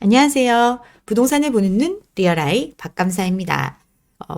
안녕하세요. 부동산을 보는 눈 리얼아이 박감사입니다.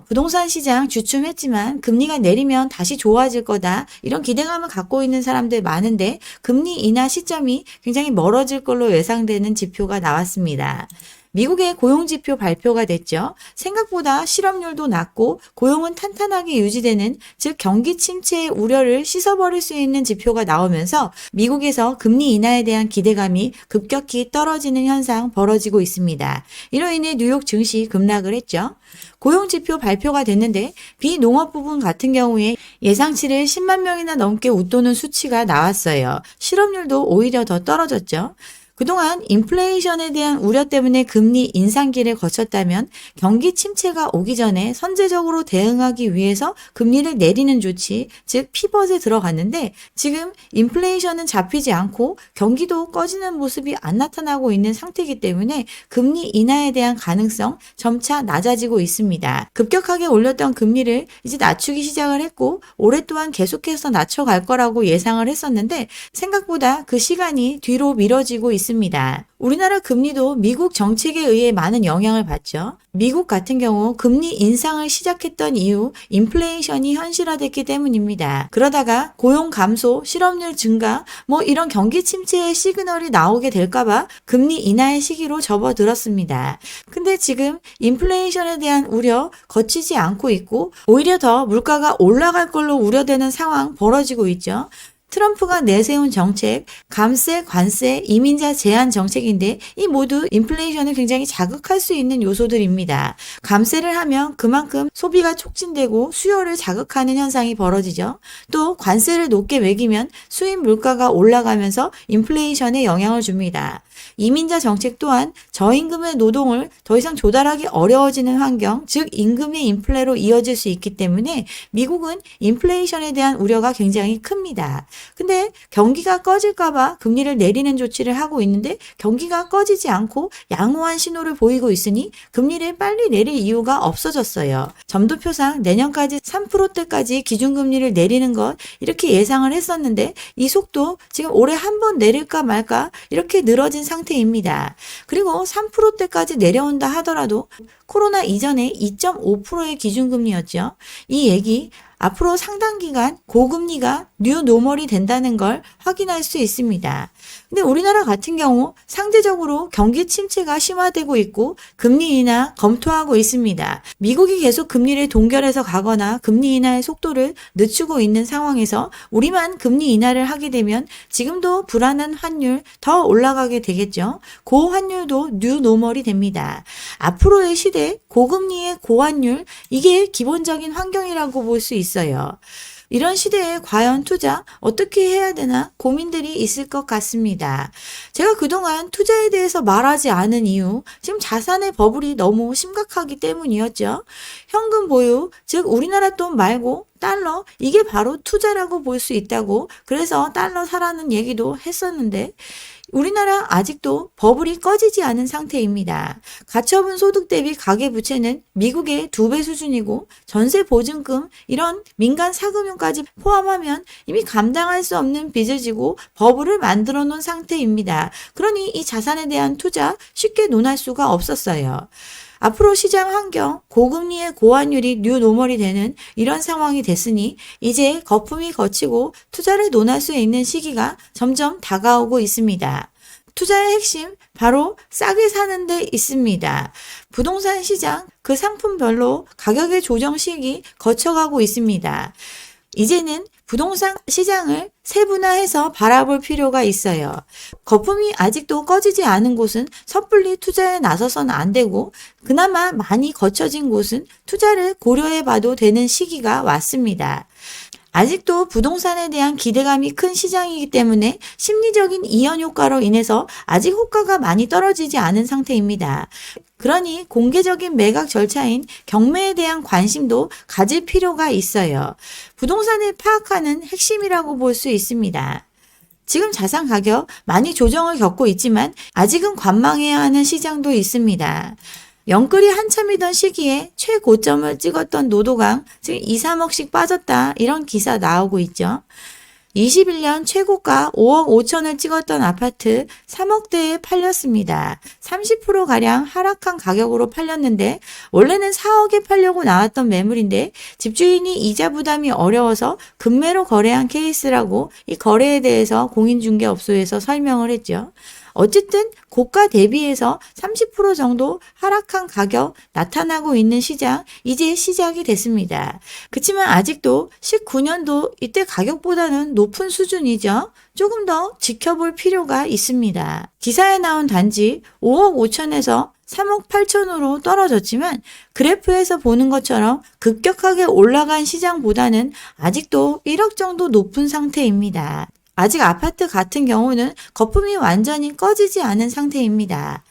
부동산 시장 주춤했지만 금리가 내리면 다시 좋아질 거다. 이런 기대감을 갖고 있는 사람들 많은데 금리 인하 시점이 굉장히 멀어질 걸로 예상되는 지표가 나왔습니다. 미국의 고용지표 발표가 됐죠. 생각보다 실업률도 낮고 고용은 탄탄하게 유지되는, 즉 경기 침체의 우려를 씻어버릴 수 있는 지표가 나오면서 미국에서 금리 인하에 대한 기대감이 급격히 떨어지는 현상 벌어지고 있습니다. 이로 인해 뉴욕 증시 급락을 했죠. 고용지표 발표가 됐는데 비농업 부분 같은 경우에 예상치를 10만 명이나 넘게 웃도는 수치가 나왔어요. 실업률도 오히려 더 떨어졌죠. 그동안 인플레이션에 대한 우려 때문에 금리 인상기를 거쳤다면 경기 침체가 오기 전에 선제적으로 대응하기 위해서 금리를 내리는 조치, 즉 피벗에 들어갔는데 지금 인플레이션은 잡히지 않고 경기도 꺼지는 모습이 안 나타나고 있는 상태이기 때문에 금리 인하에 대한 가능성 점차 낮아지고 있습니다. 급격하게 올렸던 금리를 이제 낮추기 시작을 했고 오랫동안 계속해서 낮춰갈 거라고 예상을 했었는데 생각보다 그 시간이 뒤로 미뤄지고 있습니다. 우리나라 금리도 미국 정책에 의해 많은 영향을 받죠. 미국 같은 경우 금리 인상을 시작했던 이유 인플레이션이 현실화됐기 때문입니다. 그러다가 고용 감소, 실업률 증가, 이런 경기 침체의 시그널이 나오게 될까봐 금리 인하의 시기로 접어들었습니다. 근데 지금 인플레이션에 대한 우려 거치지 않고 있고 오히려 더 물가가 올라갈 걸로 우려되는 상황 벌어지고 있죠. 트럼프가 내세운 정책, 감세, 관세, 이민자 제한 정책인데 이 모두 인플레이션을 굉장히 자극할 수 있는 요소들입니다. 감세를 하면 그만큼 소비가 촉진되고 수요를 자극하는 현상이 벌어지죠. 또 관세를 높게 매기면 수입 물가가 올라가면서 인플레이션에 영향을 줍니다. 이민자 정책 또한 저임금의 노동을 더 이상 조달하기 어려워지는 환경, 즉 임금의 인플레로 이어질 수 있기 때문에 미국은 인플레이션에 대한 우려가 굉장히 큽니다. 근데 경기가 꺼질까봐 금리를 내리는 조치를 하고 있는데 경기가 꺼지지 않고 양호한 신호를 보이고 있으니 금리를 빨리 내릴 이유가 없어졌어요. 점도표상 내년까지 3%대까지 기준금리를 내리는 것 이렇게 예상을 했었는데 이 속도 지금 올해 한 번 내릴까 말까 이렇게 늘어진 상태입니다. 그리고 3%대까지 내려온다 하더라도 코로나 이전에 2.5%의 기준금리였죠. 이 얘기 앞으로 상당 기간 고금리가 뉴노멀이 된다는 걸 확인할 수 있습니다. 근데 우리나라 같은 경우 상대적으로 경기 침체가 심화되고 있고 금리 인하 검토하고 있습니다. 미국이 계속 금리를 동결해서 가거나 금리 인하의 속도를 늦추고 있는 상황에서 우리만 금리 인하를 하게 되면 지금도 불안한 환율 더 올라가게 되겠죠. 고환율도 뉴노멀이 됩니다. 앞으로의 시대 고금리의 고환율 이게 기본적인 환경이라고 볼 수 있어요. 이런 시대에 과연 투자 어떻게 해야 되나 고민들이 있을 것 같습니다. 제가 그동안 투자에 대해서 말하지 않은 이유, 지금 자산의 버블이 너무 심각하기 때문이었죠. 현금 보유, 즉 우리나라 돈 말고 달러, 이게 바로 투자라고 볼 수 있다고 그래서 달러 사라는 얘기도 했었는데 우리나라 아직도 버블이 꺼지지 않은 상태입니다. 가처분 소득 대비 가계부채는 미국의 2배 수준이고 전세 보증금 이런 민간 사금융까지 포함하면 이미 감당할 수 없는 빚을 지고 버블을 만들어 놓은 상태입니다. 그러니 이 자산에 대한 투자 쉽게 논할 수가 없었어요. 앞으로 시장 환경, 고금리의 고환율이 뉴노멀이 되는 이런 상황이 됐으니 이제 거품이 거치고 투자를 논할 수 있는 시기가 점점 다가오고 있습니다. 투자의 핵심, 바로 싸게 사는 데 있습니다. 부동산 시장, 그 상품별로 가격의 조정 시기 거쳐가고 있습니다. 이제는 부동산 시장을 세분화해서 바라볼 필요가 있어요. 거품이 아직도 꺼지지 않은 곳은 섣불리 투자에 나서서는 안 되고 그나마 많이 거쳐진 곳은 투자를 고려해 봐도 되는 시기가 왔습니다. 아직도 부동산에 대한 기대감이 큰 시장이기 때문에 심리적인 이연 효과로 인해서 아직 호가가 많이 떨어지지 않은 상태입니다. 그러니 공개적인 매각 절차인 경매에 대한 관심도 가질 필요가 있어요. 부동산을 파악하는 핵심이라고 볼 수 있습니다. 지금 자산 가격 많이 조정을 겪고 있지만 아직은 관망해야 하는 시장도 있습니다. 영끌이 한참이던 시기에 최고점을 찍었던 노도강, 즉 2, 3억씩 빠졌다 이런 기사 나오고 있죠. 21년 최고가 5억 5천을 찍었던 아파트 3억대에 팔렸습니다. 30%가량 하락한 가격으로 팔렸는데 원래는 4억에 팔려고 나왔던 매물인데 집주인이 이자 부담이 어려워서 급매로 거래한 케이스라고 이 거래에 대해서 공인중개업소에서 설명을 했죠. 어쨌든 고가 대비해서 30% 정도 하락한 가격 나타나고 있는 시장, 이제 시작이 됐습니다. 그렇지만 아직도 19년도 이때 가격보다는 높은 수준이죠. 조금 더 지켜볼 필요가 있습니다. 기사에 나온 단지 5억 5천에서 3억 8천으로 떨어졌지만 그래프에서 보는 것처럼 급격하게 올라간 시장보다는 아직도 1억 정도 높은 상태입니다. 아직 아파트 같은 경우는 거품이 완전히 꺼지지 않은 상태입니다.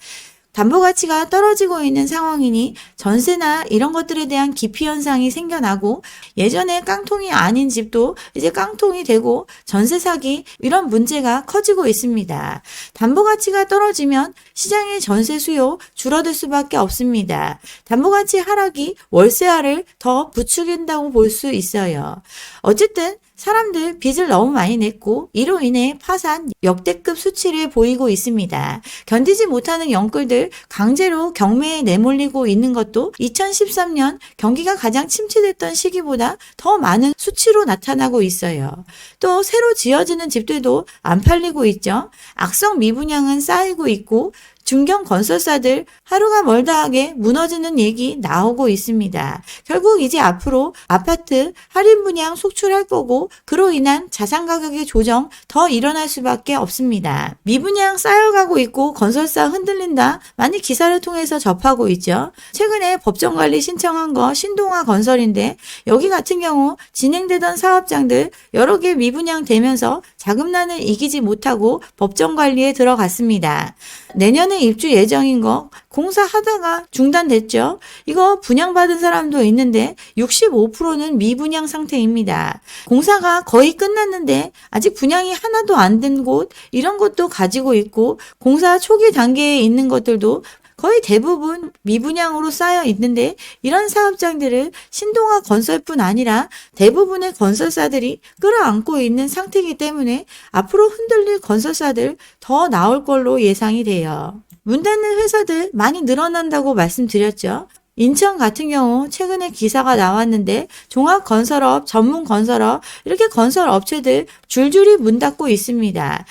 담보가치가 떨어지고 있는 상황이니 전세나 이런 것들에 대한 기피 현상이 생겨나고 예전에 깡통이 아닌 집도 이제 깡통이 되고 전세 사기 이런 문제가 커지고 있습니다. 담보가치가 떨어지면 시장의 전세 수요 줄어들 수밖에 없습니다. 담보가치 하락이 월세화를 더 부추긴다고 볼 수 있어요. 어쨌든 사람들 빚을 너무 많이 냈고 이로 인해 파산 역대급 수치를 보이고 있습니다. 견디지 못하는 영끌들 강제로 경매에 내몰리고 있는 것도 2013년 경기가 가장 침체됐던 시기보다 더 많은 수치로 나타나고 있어요. 또 새로 지어지는 집들도 안 팔리고 있죠. 악성 미분양은 쌓이고 있고 중견 건설사들 하루가 멀다 하게 무너지는 얘기 나오고 있습니다. 결국 이제 앞으로 아파트 할인 분양 속출할 거고 그로 인한 자산 가격의 조정 더 일어날 수밖에 없습니다. 미분양 쌓여가고 있고 건설사 흔들린다 많이 기사를 통해서 접하고 있죠. 최근에 법정관리 신청한 거 신동아 건설인데 여기 같은 경우 진행되던 사업장들 여러 개 미분양 되면서 자금난을 이기지 못하고 법정관리에 들어갔습니다. 내년에 입주 예정인 거 공사하다가 중단됐죠. 이거 분양받은 사람도 있는데 65%는 미분양 상태입니다. 공사가 거의 끝났는데 아직 분양이 하나도 안 된 곳 이런 것도 가지고 있고 공사 초기 단계에 있는 것들도 거의 대부분 미분양으로 쌓여 있는데 이런 사업장들을 신동아 건설뿐 아니라 대부분의 건설사들이 끌어안고 있는 상태이기 때문에 앞으로 흔들릴 건설사들 더 나올 걸로 예상이 돼요. 문 닫는 회사들 많이 늘어난다고 말씀드렸죠. 인천 같은 경우 최근에 기사가 나왔는데 종합건설업, 전문건설업 이렇게 건설업체들 줄줄이 문 닫고 있습니다.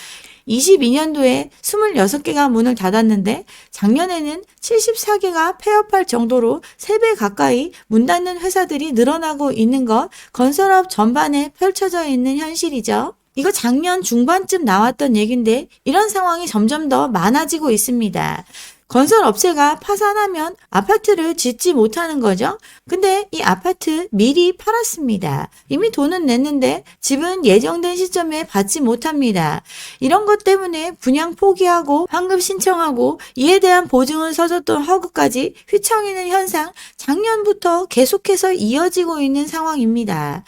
22년도에 26개가 문을 닫았는데 작년에는 74개가 폐업할 정도로 3배 가까이 문 닫는 회사들이 늘어나고 있는 것 건설업 전반에 펼쳐져 있는 현실이죠. 이거 작년 중반쯤 나왔던 얘기인데 이런 상황이 점점 더 많아지고 있습니다. 건설업체가 파산하면 아파트를 짓지 못하는 거죠. 근데 이 아파트 미리 팔았습니다. 이미 돈은 냈는데 집은 예정된 시점에 받지 못합니다. 이런 것 때문에 분양 포기하고 환급 신청하고 이에 대한 보증을 서줬던 허구까지 휘청이는 현상 작년부터 계속해서 이어지고 있는 상황입니다.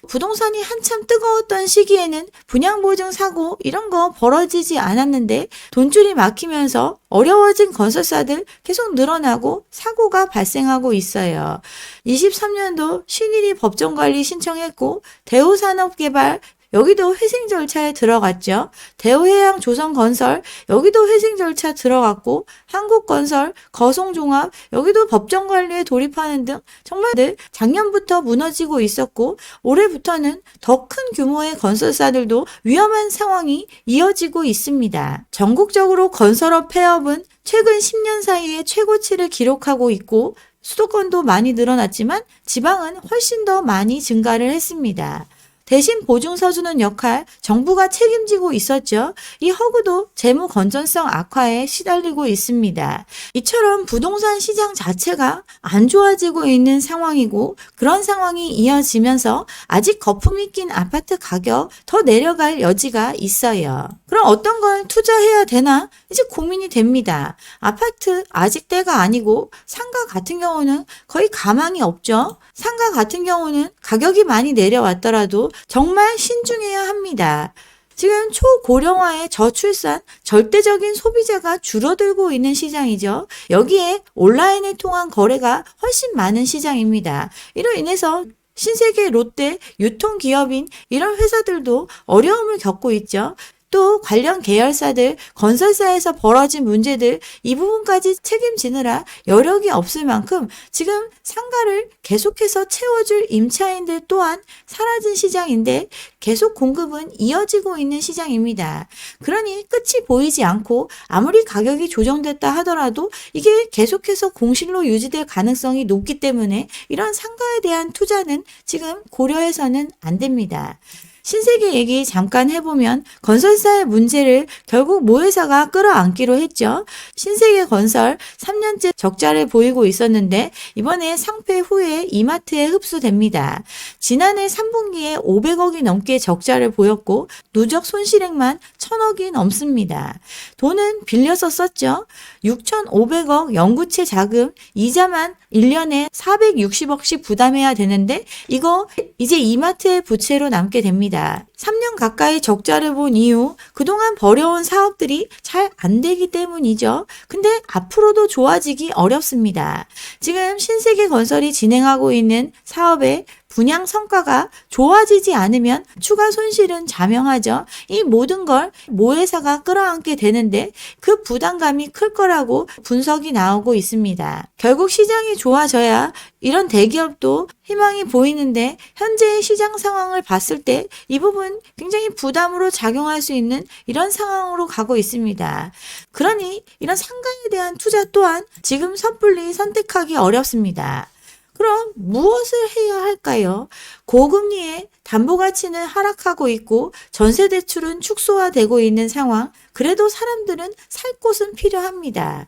부동산이 한참 뜨거웠던 시기에는 분양보증 사고 이런 거 벌어지지 않았는데 돈줄이 막히면서 어려워진 건설사들 계속 늘어나고 사고가 발생하고 있어요. 23년도 신일이 법정관리 신청했고 대우산업개발 여기도 회생 절차에 들어갔죠. 대우해양조선건설 여기도 회생 절차 들어갔고 한국건설, 거송종합 여기도 법정관리에 돌입하는 등 정말 늘 작년부터 무너지고 있었고 올해부터는 더 큰 규모의 건설사들도 위험한 상황이 이어지고 있습니다. 전국적으로 건설업 폐업은 최근 10년 사이에 최고치를 기록하고 있고 수도권도 많이 늘어났지만 지방은 훨씬 더 많이 증가를 했습니다. 대신 보증서 주는 역할 정부가 책임지고 있었죠. 이 허구도 재무 건전성 악화에 시달리고 있습니다. 이처럼 부동산 시장 자체가 안 좋아지고 있는 상황이고 그런 상황이 이어지면서 아직 거품이 낀 아파트 가격 더 내려갈 여지가 있어요. 그럼 어떤 걸 투자해야 되나? 이제 고민이 됩니다. 아파트 아직 때가 아니고 상가 같은 경우는 거의 가망이 없죠. 상가 같은 경우는 가격이 많이 내려왔더라도 정말 신중해야 합니다. 지금 초고령화의 저출산, 절대적인 소비자가 줄어들고 있는 시장이죠. 여기에 온라인을 통한 거래가 훨씬 많은 시장입니다. 이로 인해서 신세계, 롯데, 유통기업인 이런 회사들도 어려움을 겪고 있죠. 또 관련 계열사들, 건설사에서 벌어진 문제들 이 부분까지 책임지느라 여력이 없을 만큼 지금 상가를 계속해서 채워줄 임차인들 또한 사라진 시장인데 계속 공급은 이어지고 있는 시장입니다. 그러니 끝이 보이지 않고 아무리 가격이 조정됐다 하더라도 이게 계속해서 공실로 유지될 가능성이 높기 때문에 이런 상가에 대한 투자는 지금 고려해서는 안 됩니다. 신세계 얘기 잠깐 해보면 건설사의 문제를 결국 모회사가 끌어안기로 했죠. 신세계건설 3년째 적자를 보이고 있었는데 이번에 상폐 후에 이마트에 흡수됩니다. 지난해 3분기에 500억이 넘게 적자를 보였고 누적 손실액만 1000억이 넘습니다. 돈은 빌려서 썼죠. 6,500억 연구체 자금, 이자만 1년에 460억씩 부담해야 되는데 이거 이제 이마트의 부채로 남게 됩니다. 3년 가까이 적자를 본 이유 그동안 벌여온 사업들이 잘 안 되기 때문이죠. 근데 앞으로도 좋아지기 어렵습니다. 지금 신세계건설이 진행하고 있는 사업의 분양 성과가 좋아지지 않으면 추가 손실은 자명하죠. 이 모든 걸 모회사가 끌어안게 되는데 그 부담감이 클 거라고 분석이 나오고 있습니다. 결국 시장이 좋아져야 이런 대기업도 희망이 보이는데 현재의 시장 상황을 봤을 때 이 부분 굉장히 부담으로 작용할 수 있는 이런 상황으로 가고 있습니다. 그러니 이런 상가에 대한 투자 또한 지금 섣불리 선택하기 어렵습니다. 그럼 무엇을 해야 할까요? 고금리에 담보가치는 하락하고 있고 전세대출은 축소화되고 있는 상황. 그래도 사람들은 살 곳은 필요합니다.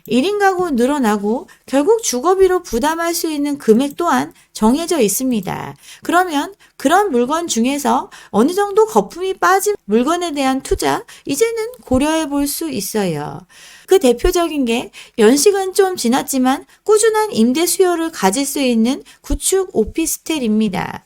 1인 가구 늘어나고 결국 주거비로 부담할 수 있는 금액 또한 정해져 있습니다. 그러면 그런 물건 중에서 어느 정도 거품이 빠진 물건에 대한 투자 이제는 고려해 볼 수 있어요. 그 대표적인 게 연식은 좀 지났지만 꾸준한 임대 수요를 가질 수 있는 구축 오피스텔입니다.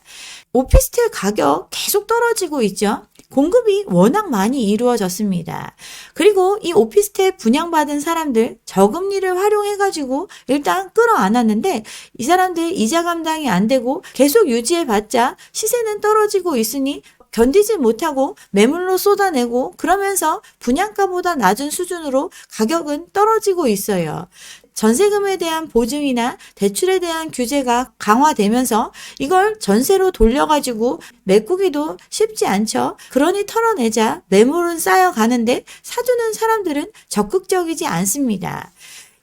오피스텔 가격 계속 떨어지고 있죠. 공급이 워낙 많이 이루어졌습니다. 그리고 이 오피스텔 분양받은 사람들 저금리를 활용해가지고 일단 끌어안았는데 이 사람들 이자 감당이 안 되고 계속 유지해봤자 시세는 떨어지고 있으니 견디지 못하고 매물로 쏟아내고 그러면서 분양가보다 낮은 수준으로 가격은 떨어지고 있어요. 전세금에 대한 보증이나 대출에 대한 규제가 강화되면서 이걸 전세로 돌려가지고 메꾸기도 쉽지 않죠. 그러니 털어내자 매물은 쌓여가는데 사주는 사람들은 적극적이지 않습니다.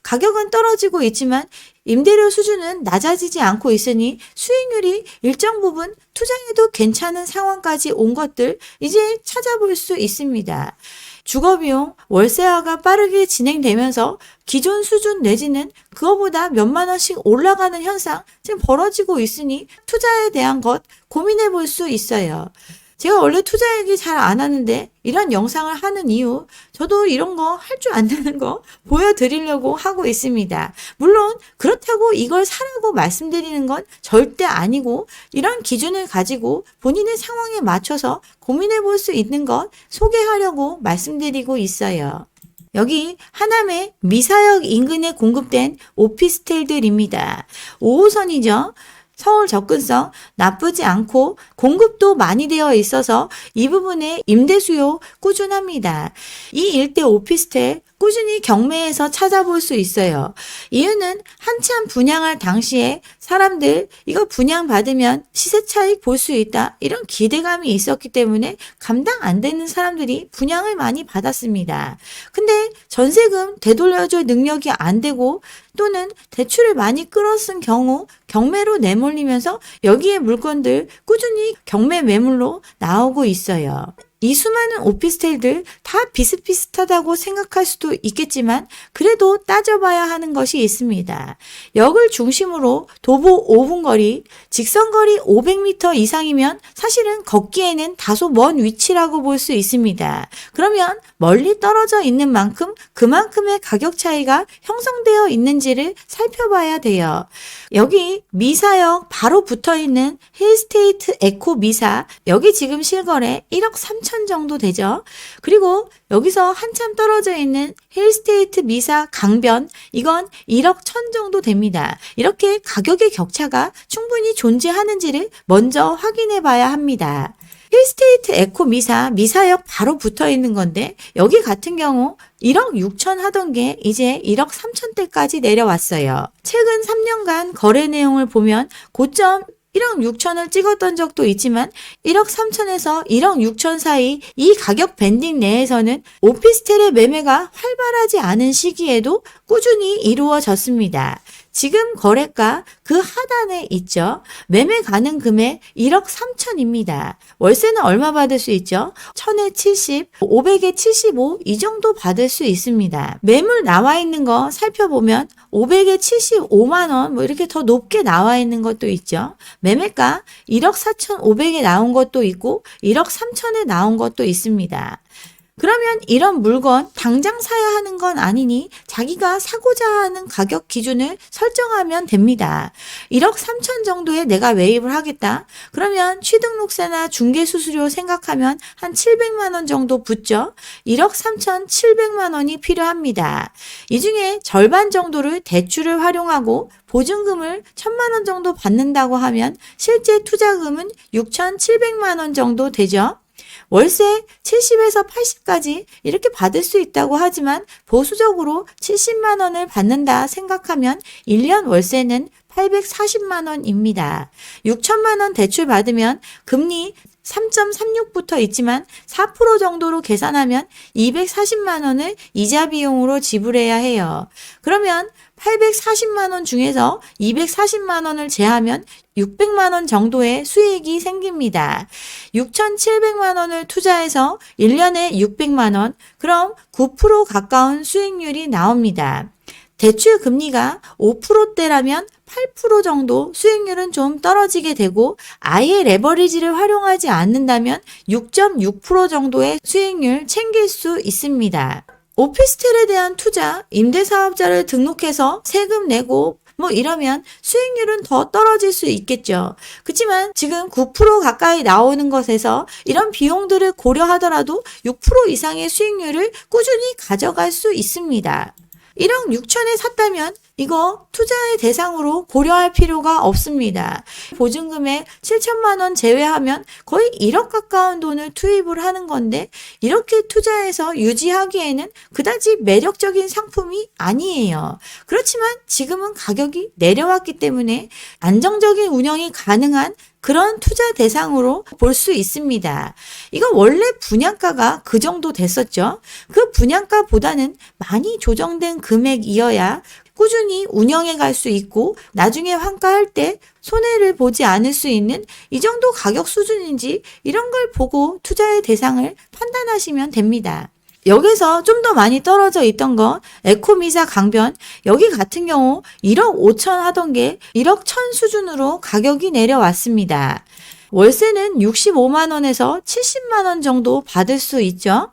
가격은 떨어지고 있지만 임대료 수준은 낮아지지 않고 있으니 수익률이 일정 부분 투자해도 괜찮은 상황까지 온 것들 이제 찾아볼 수 있습니다. 주거비용 월세화가 빠르게 진행되면서 기존 수준 내지는 그거보다 몇만 원씩 올라가는 현상 지금 벌어지고 있으니 투자에 대한 것 고민해 볼 수 있어요. 제가 원래 투자 얘기 잘 안 하는데 이런 영상을 하는 이유 저도 이런 거 할 줄 안다는 거 보여드리려고 하고 있습니다. 물론 그렇다고 이걸 사라고 말씀드리는 건 절대 아니고 이런 기준을 가지고 본인의 상황에 맞춰서 고민해 볼 수 있는 것 소개하려고 말씀드리고 있어요. 여기 하남의 미사역 인근에 공급된 오피스텔들입니다. 5호선이죠. 서울 접근성 나쁘지 않고 공급도 많이 되어 있어서 이 부분에 임대 수요 꾸준합니다. 이 일대 오피스텔 꾸준히 경매에서 찾아볼 수 있어요. 이유는 한참 분양할 당시에 사람들 이거 분양받으면 시세 차익 볼 수 있다 이런 기대감이 있었기 때문에 감당 안 되는 사람들이 분양을 많이 받았습니다. 근데 전세금 되돌려줄 능력이 안 되고 또는 대출을 많이 끌어쓴 경우 경매로 내몰리면서 여기에 물건들 꾸준히 경매 매물로 나오고 있어요. 이 수많은 오피스텔들 다 비슷비슷하다고 생각할 수도 있겠지만 그래도 따져봐야 하는 것이 있습니다. 역을 중심으로 도보 5분 거리, 직선거리 500m 이상이면 사실은 걷기에는 다소 먼 위치라고 볼 수 있습니다. 그러면 멀리 떨어져 있는 만큼 그만큼의 가격 차이가 형성되어 있는지를 살펴봐야 돼요. 여기 미사역 바로 붙어있는 힐스테이트 에코 미사 여기 지금 실거래 1억 3천 정도 되죠. 그리고 또 여기서 한참 떨어져 있는 힐스테이트 미사 강변, 이건 1억 1천 정도 됩니다. 이렇게 가격의 격차가 충분히 존재하는지를 먼저 확인해 봐야 합니다. 힐스테이트 에코 미사역 바로 붙어 있는 건데 여기 같은 경우 1억 6천 하던 게 이제 1억 3천대까지 내려왔어요. 최근 3년간 거래 내용을 보면 고점 1억 6천을 찍었던 적도 있지만 1억 3천에서 1억 6천 사이 이 가격 밴딩 내에서는 오피스텔의 매매가 활발하지 않은 시기에도 꾸준히 이루어졌습니다. 지금 거래가 그 하단에 있죠. 매매 가능 금액 1억 3천입니다. 월세는 얼마 받을 수 있죠? 1000에 70, 500에 75 이 정도 받을 수 있습니다. 매물 나와 있는 거 살펴보면 500에 75만 원 뭐 이렇게 더 높게 나와 있는 것도 있죠. 매매가 1억 4,500에 나온 것도 있고 1억 3천에 나온 것도 있습니다. 그러면 이런 물건 당장 사야 하는 건 아니니 자기가 사고자 하는 가격 기준을 설정하면 됩니다. 1억 3천 정도에 내가 매입을 하겠다. 그러면 취등록세나 중개수수료 생각하면 한 700만 원 정도 붙죠. 1억 3천 7백만 원이 필요합니다. 이 중에 절반 정도를 대출을 활용하고 보증금을 1,000만 원 정도 받는다고 하면 실제 투자금은 6,700만 원 정도 되죠. 월세 70에서 80까지 이렇게 받을 수 있다고 하지만 보수적으로 70만 원을 받는다 생각하면 1년 월세는 840만 원입니다. 6천만 원 대출 받으면 금리 3.36부터 있지만 4% 정도로 계산하면 240만 원을 이자 비용으로 지불해야 해요. 그러면 840만 원 중에서 240만 원을 제하면 600만 원 정도의 수익이 생깁니다. 6,700만 원을 투자해서 1년에 600만 원, 그럼 9% 가까운 수익률이 나옵니다. 대출 금리가 5%대라면 8% 정도 수익률은 좀 떨어지게 되고 아예 레버리지를 활용하지 않는다면 6.6% 정도의 수익률 챙길 수 있습니다. 오피스텔에 대한 투자, 임대사업자를 등록해서 세금 내고 뭐 이러면 수익률은 더 떨어질 수 있겠죠. 그렇지만 지금 9% 가까이 나오는 것에서 이런 비용들을 고려하더라도 6% 이상의 수익률을 꾸준히 가져갈 수 있습니다. 1억 6천에 샀다면 이거 투자의 대상으로 고려할 필요가 없습니다. 보증금액 7천만 원 제외하면 거의 1억 가까운 돈을 투입을 하는 건데 이렇게 투자해서 유지하기에는 그다지 매력적인 상품이 아니에요. 그렇지만 지금은 가격이 내려왔기 때문에 안정적인 운영이 가능한 그런 투자 대상으로 볼 수 있습니다. 이거 원래 분양가가 그 정도 됐었죠. 그 분양가보다는 많이 조정된 금액이어야 꾸준히 운영해 갈 수 있고 나중에 환가할 때 손해를 보지 않을 수 있는 이 정도 가격 수준인지 이런 걸 보고 투자의 대상을 판단하시면 됩니다. 여기서 좀 더 많이 떨어져 있던 거 에코미사 강변, 여기 같은 경우 1억 5천 하던 게 1억 1천 수준으로 가격이 내려왔습니다. 월세는 65만 원에서 70만 원 정도 받을 수 있죠.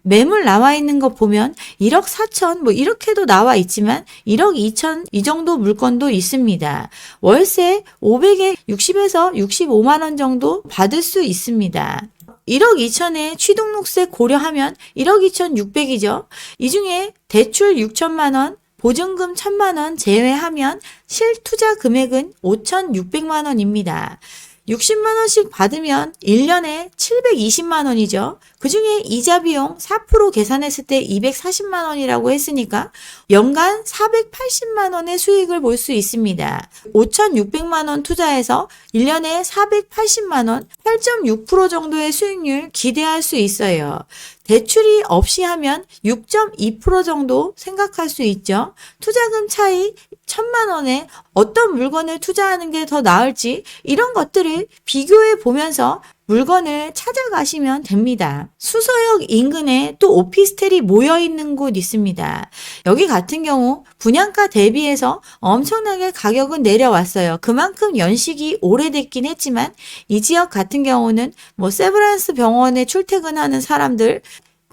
매물 나와 있는 거 보면 1억 4천 뭐 이렇게도 나와 있지만 1억 2천 이 정도 물건도 있습니다. 월세 500에 60에서 65만 원 정도 받을 수 있습니다. 1억 2천에 취등록세 고려하면 1억 2천 6백이죠. 이 중에 대출 6천만 원, 보증금 1,000만 원 제외하면 실투자 금액은 5,600만 원입니다. 60만 원씩 받으면 1년에 720만 원이죠. 그중에 이자 비용 4% 계산했을 때 240만 원이라고 했으니까 연간 480만 원의 수익을 볼 수 있습니다. 5,600만 원 투자해서 1년에 480만 원, 8.6% 정도의 수익률 기대할 수 있어요. 대출이 없이 하면 6.2% 정도 생각할 수 있죠. 투자금 차이 1,000만 원에 어떤 물건을 투자하는 게 더 나을지 이런 것들을 비교해 보면서 물건을 찾아가시면 됩니다. 수서역 인근에 또 오피스텔이 모여 있는 곳 있습니다. 여기 같은 경우 분양가 대비해서 엄청나게 가격은 내려왔어요. 그만큼 연식이 오래됐긴 했지만 이 지역 같은 경우는 뭐 세브란스 병원에 출퇴근하는 사람들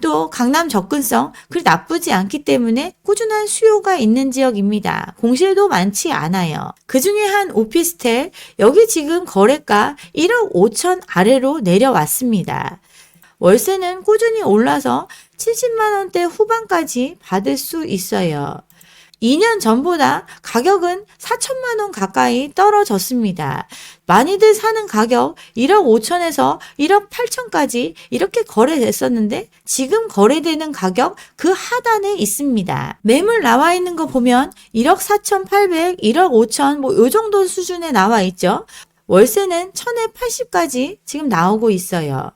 또 강남 접근성 그리 나쁘지 않기 때문에 꾸준한 수요가 있는 지역입니다. 공실도 많지 않아요. 그 중에 한 오피스텔 여기 지금 거래가 1억 5천 아래로 내려왔습니다. 월세는 꾸준히 올라서 70만 원대 후반까지 받을 수 있어요. 2년 전보다 가격은 4천만 원 가까이 떨어졌습니다. 많이들 사는 가격 1억 5천에서 1억 8천까지 이렇게 거래됐었는데 지금 거래되는 가격 그 하단에 있습니다. 매물 나와 있는 거 보면 1억 4,800, 1억 5천 뭐 요 정도 수준에 나와 있죠. 월세는 1,000에 80까지 지금 나오고 있어요.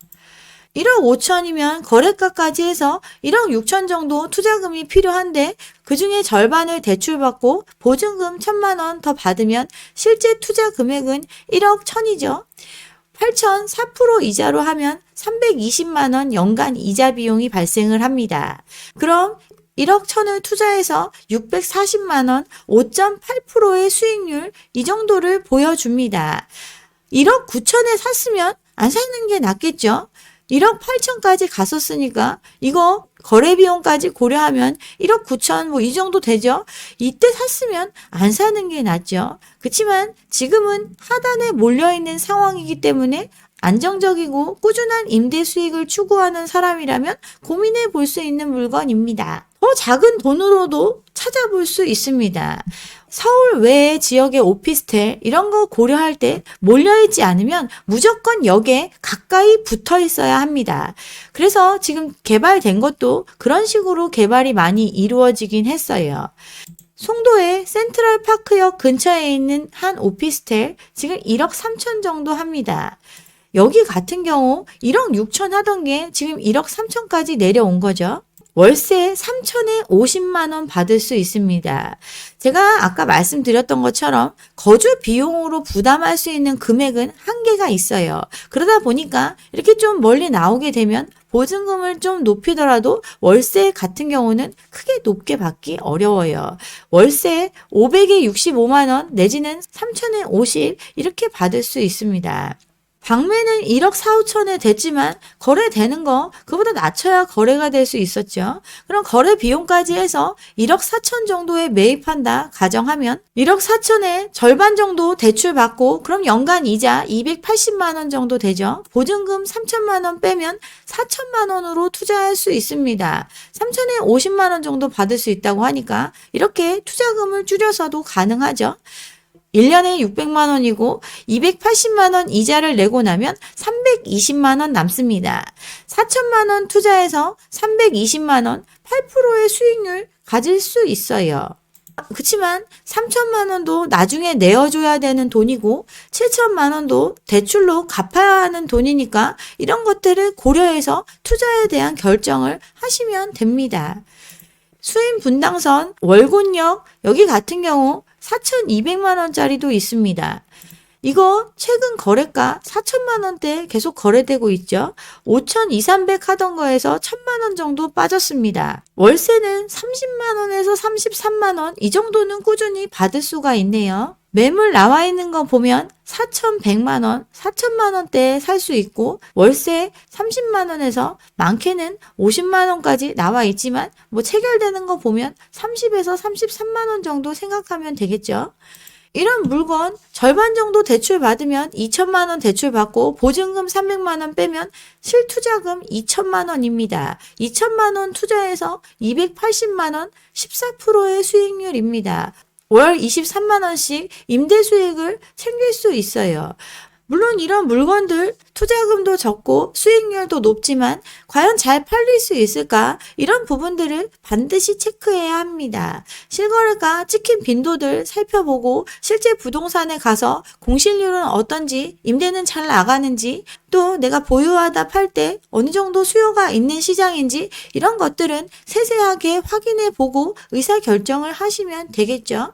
1억 5천이면 거래가까지 해서 1억 6천 정도 투자금이 필요한데 그중에 절반을 대출받고 보증금 1,000만 원 더 받으면 실제 투자 금액은 1억 1천이죠. 8천 4% 이자로 하면 320만 원 연간 이자 비용이 발생을 합니다. 그럼 1억 1천을 투자해서 640만 원 5.8%의 수익률 이 정도를 보여줍니다. 1억 9천에 샀으면 안 사는 게 낫겠죠. 1억 8천까지 갔었으니까 이거 거래 비용까지 고려하면 1억 9천 뭐 이 정도 되죠. 이때 샀으면 안 사는 게 낫죠. 그렇지만 지금은 하단에 몰려있는 상황이기 때문에 안정적이고 꾸준한 임대 수익을 추구하는 사람이라면 고민해 볼 수 있는 물건입니다. 더 작은 돈으로도 찾아볼 수 있습니다. 서울 외의 지역의 오피스텔 이런 거 고려할 때 몰려있지 않으면 무조건 역에 가까이 붙어 있어야 합니다. 그래서 지금 개발된 것도 그런 식으로 개발이 많이 이루어지긴 했어요. 송도의 센트럴파크역 근처에 있는 한 오피스텔 지금 1억 3천 정도 합니다. 여기 같은 경우 1억 6천 하던 게 지금 1억 3천까지 내려온 거죠. 월세 3천에 50만 원 받을 수 있습니다. 제가 아까 말씀드렸던 것처럼 거주 비용으로 부담할 수 있는 금액은 한계가 있어요. 그러다 보니까 이렇게 좀 멀리 나오게 되면 보증금을 좀 높이더라도 월세 같은 경우는 크게 높게 받기 어려워요. 월세 500에 65만 원 내지는 3천에 50 이렇게 받을 수 있습니다. 방매는 1억 4, 5천에 됐지만 거래되는 거 그보다 낮춰야 거래가 될 수 있었죠. 그럼 거래 비용까지 해서 1억 4천 정도에 매입한다 가정하면 1억 4천에 절반 정도 대출 받고 그럼 연간 이자 280만 원 정도 되죠. 보증금 3천만 원 빼면 4천만 원으로 투자할 수 있습니다. 3천에 50만 원 정도 받을 수 있다고 하니까 이렇게 투자금을 줄여서도 가능하죠. 1년에 600만 원이고 280만 원 이자를 내고 나면 320만 원 남습니다. 4천만 원 투자해서 320만 원 8%의 수익률 가질 수 있어요. 그렇지만 3천만 원도 나중에 내어줘야 되는 돈이고 7천만 원도 대출로 갚아야 하는 돈이니까 이런 것들을 고려해서 투자에 대한 결정을 하시면 됩니다. 수임 분당선 월곤역 여기 같은 경우 4,200만 원짜리도 있습니다. 이거 최근 거래가 4천만 원대 계속 거래되고 있죠. 5,200, 하던 거에서 1,000만 원 정도 빠졌습니다. 월세는 30만 원에서 33만 원 이 정도는 꾸준히 받을 수가 있네요. 매물 나와 있는 거 보면 4,100만 원, 4천만 원대에 살 수 있고 월세 30만 원에서 많게는 50만 원까지 나와 있지만 뭐 체결되는 거 보면 30에서 33만 원 정도 생각하면 되겠죠. 이런 물건 절반 정도 대출 받으면 2천만 원 대출 받고 보증금 300만 원 빼면 실투자금 2천만 원입니다. 2천만 원 투자해서 280만 원 14%의 수익률입니다. 월 23만 원씩 임대 수익을 챙길 수 있어요. 물론 이런 물건들 투자금도 적고 수익률도 높지만 과연 잘 팔릴 수 있을까? 이런 부분들을 반드시 체크해야 합니다. 실거래가 찍힌 빈도들 살펴보고 실제 부동산에 가서 공실률은 어떤지, 임대는 잘 나가는지, 또 내가 보유하다 팔 때 어느 정도 수요가 있는 시장인지 이런 것들은 세세하게 확인해 보고 의사결정을 하시면 되겠죠.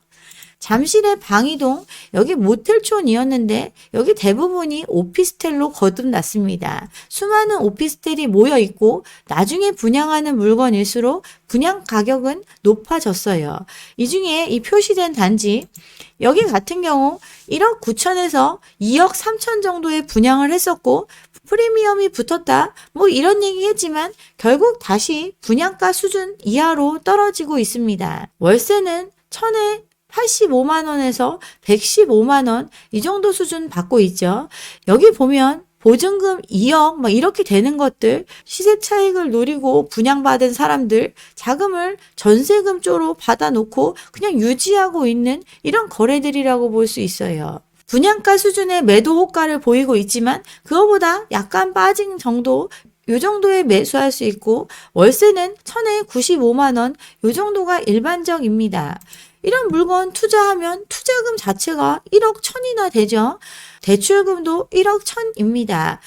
잠실의 방이동 여기 모텔촌이었는데 여기 대부분이 오피스텔로 거듭났습니다. 수많은 오피스텔이 모여 있고 나중에 분양하는 물건일수록 분양 가격은 높아졌어요. 이 중에 이 표시된 단지 여기 같은 경우 1억 9천에서 2억 3천 정도의 분양을 했었고 프리미엄이 붙었다 뭐 이런 얘기 했지만 결국 다시 분양가 수준 이하로 떨어지고 있습니다. 월세는 1,000에 85만 원에서 115만 원 이 정도 수준 받고 있죠. 여기 보면 보증금 2억 뭐 이렇게 되는 것들, 시세 차익을 노리고 분양받은 사람들 자금을 전세금 쪽으로 받아놓고 그냥 유지하고 있는 이런 거래들이라고 볼 수 있어요. 분양가 수준의 매도 호가를 보이고 있지만 그거보다 약간 빠진 정도, 요 정도에 매수할 수 있고, 월세는 천에 95만 원, 요 정도가 일반적입니다. 이런 물건 투자하면 투자금 자체가 1억 1천이나 되죠. 대출금도 1억 1천입니다.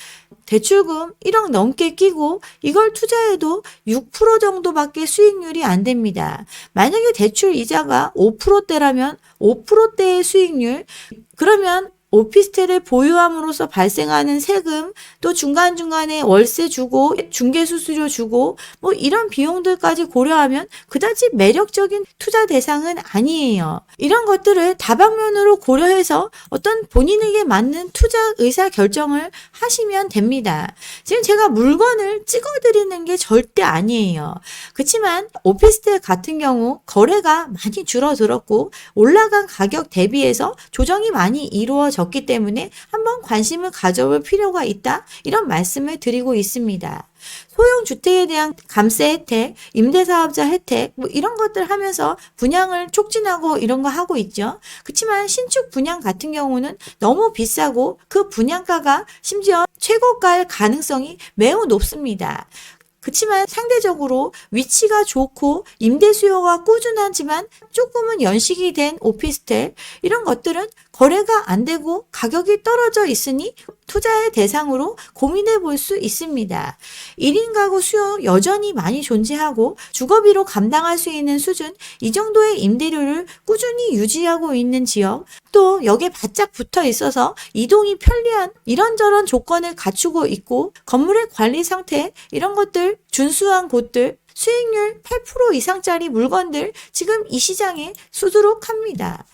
대출금 1억 넘게 끼고 이걸 투자해도 6% 정도밖에 수익률이 안 됩니다. 만약에 대출 이자가 5%대라면 5%대의 수익률, 그러면 오피스텔을 보유함으로써 발생하는 세금, 또 중간중간에 월세 주고 중개수수료 주고 뭐 이런 비용들까지 고려하면 그다지 매력적인 투자 대상은 아니에요. 이런 것들을 다방면으로 고려해서 어떤 본인에게 맞는 투자 의사 결정을 하시면 됩니다. 지금 제가 물건을 찍어드리는 게 절대 아니에요. 그렇지만 오피스텔 같은 경우 거래가 많이 줄어들었고 올라간 가격 대비해서 조정이 많이 이루어졌기 때문에 한번 관심을 가져볼 필요가 있다, 이런 말씀을 드리고 있습니다. 소형주택에 대한 감세 혜택, 임대사업자 혜택 뭐 이런 것들 하면서 분양을 촉진하고 이런 거 하고 있죠. 그렇지만 신축 분양 같은 경우는 너무 비싸고 그 분양가가 심지어 최고가일 가능성이 매우 높습니다. 그렇지만 상대적으로 위치가 좋고 임대 수요가 꾸준하지만 조금은 연식이 된 오피스텔, 이런 것들은 거래가 안 되고 가격이 떨어져 있으니 투자의 대상으로 고민해 볼 수 있습니다. 1인 가구 수요 여전히 많이 존재하고 주거비로 감당할 수 있는 수준, 이 정도의 임대료를 꾸준히 유지하고 있는 지역, 또 여기에 바짝 붙어 있어서 이동이 편리한 이런저런 조건을 갖추고 있고 건물의 관리 상태, 이런 것들 준수한 곳들, 수익률 8% 이상짜리 물건들 지금 이 시장에 수두룩합니다.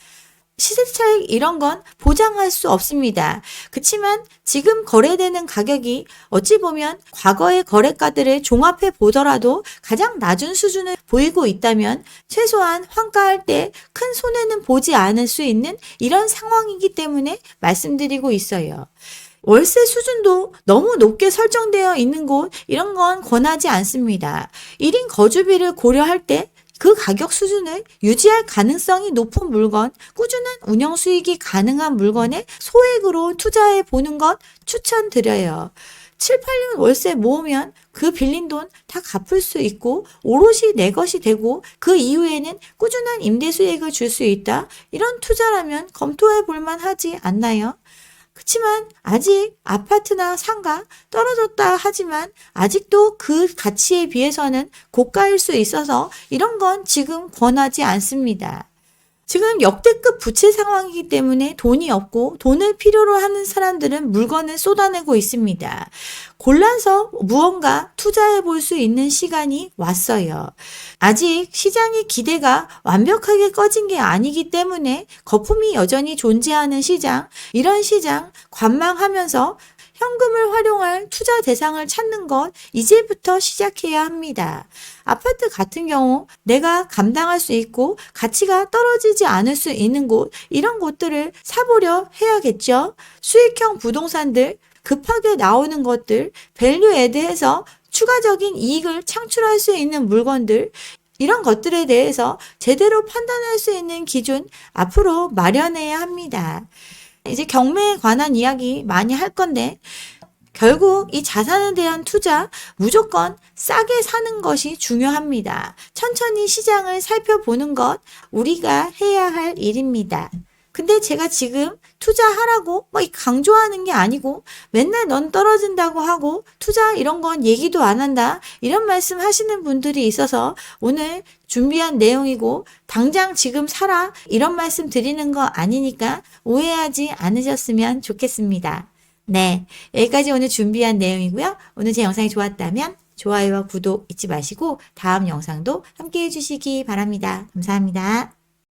시세 차익 이런 건 보장할 수 없습니다. 그렇지만 지금 거래되는 가격이 어찌 보면 과거의 거래가들을 종합해 보더라도 가장 낮은 수준을 보이고 있다면 최소한 환가할 때 큰 손해는 보지 않을 수 있는 이런 상황이기 때문에 말씀드리고 있어요. 월세 수준도 너무 높게 설정되어 있는 곳, 이런 건 권하지 않습니다. 1인 거주비를 고려할 때 그 가격 수준을 유지할 가능성이 높은 물건, 꾸준한 운영 수익이 가능한 물건에 소액으로 투자해 보는 것 추천드려요. 7, 8년 월세 모으면 그 빌린 돈 다 갚을 수 있고 오롯이 내 것이 되고 그 이후에는 꾸준한 임대 수익을 줄 수 있다. 이런 투자라면 검토해 볼 만하지 않나요? 그렇지만 아직 아파트나 상가 떨어졌다 하지만 아직도 그 가치에 비해서는 고가일 수 있어서 이런 건 지금 권하지 않습니다. 지금 역대급 부채 상황이기 때문에 돈이 없고 돈을 필요로 하는 사람들은 물건을 쏟아내고 있습니다. 골라서 무언가 투자해 볼 수 있는 시간이 왔어요. 아직 시장의 기대가 완벽하게 꺼진 게 아니기 때문에 거품이 여전히 존재하는 시장, 이런 시장 관망하면서 현금을 활용할 투자 대상을 찾는 것 이제부터 시작해야 합니다. 아파트 같은 경우 내가 감당할 수 있고 가치가 떨어지지 않을 수 있는 곳, 이런 곳들을 사보려 해야겠죠. 수익형 부동산들, 급하게 나오는 것들, 밸류 애드해서 추가적인 이익을 창출할 수 있는 물건들, 이런 것들에 대해서 제대로 판단할 수 있는 기준 앞으로 마련해야 합니다. 이제 경매에 관한 이야기 많이 할 건데 결국 이 자산에 대한 투자 무조건 싸게 사는 것이 중요합니다. 천천히 시장을 살펴보는 것 우리가 해야 할 일입니다. 근데 제가 지금 투자하라고 뭐 강조하는 게 아니고 맨날 넌 떨어진다고 하고 투자 이런 건 얘기도 안 한다, 이런 말씀 하시는 분들이 있어서 오늘 준비한 내용이고 당장 지금 사라 이런 말씀 드리는 거 아니니까 오해하지 않으셨으면 좋겠습니다. 네, 여기까지 오늘 준비한 내용이고요. 오늘 제 영상이 좋았다면 좋아요와 구독 잊지 마시고 다음 영상도 함께 해주시기 바랍니다. 감사합니다.